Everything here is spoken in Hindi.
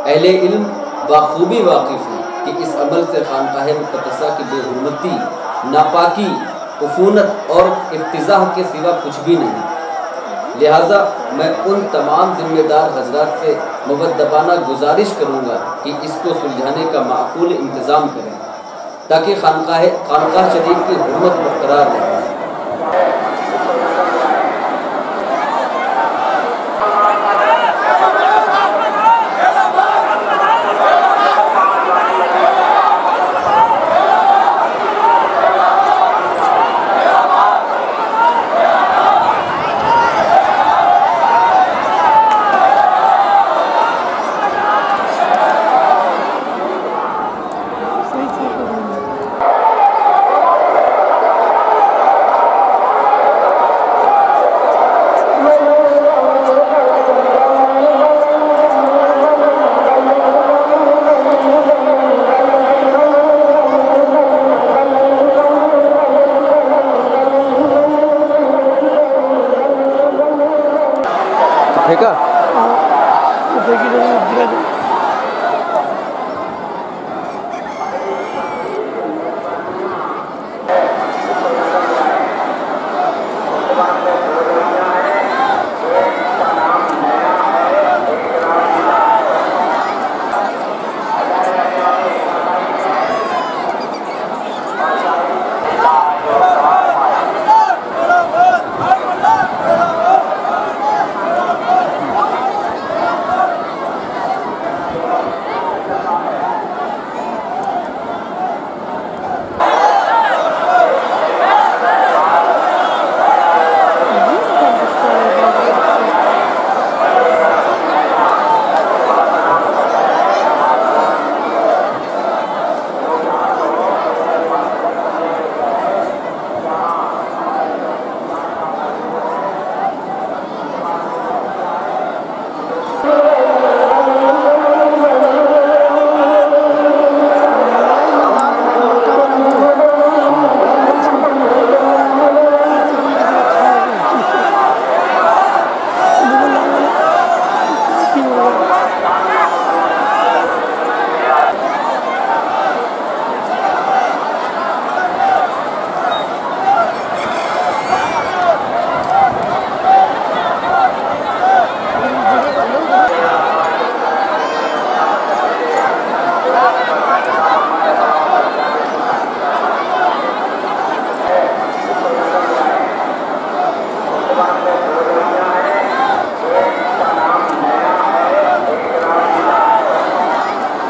अहले इल्म बाखूबी वाकिफ़ हैं कि इस अमल से खानकाह मुक़द्दसा की बेहुरमती, नापाकी, उफ़ूनत और इफ्तिज़ाह के सिवा कुछ भी नहीं। लिहाजा मैं उन तमाम ज़िम्मेदार हज़रात से मुअद्दबाना गुजारिश करूँगा कि इसको सुलझाने का माक़ूल इंतज़ाम करें ताकि खानकाह शरीफ की हुर्मत बरकरार रहे। फेंका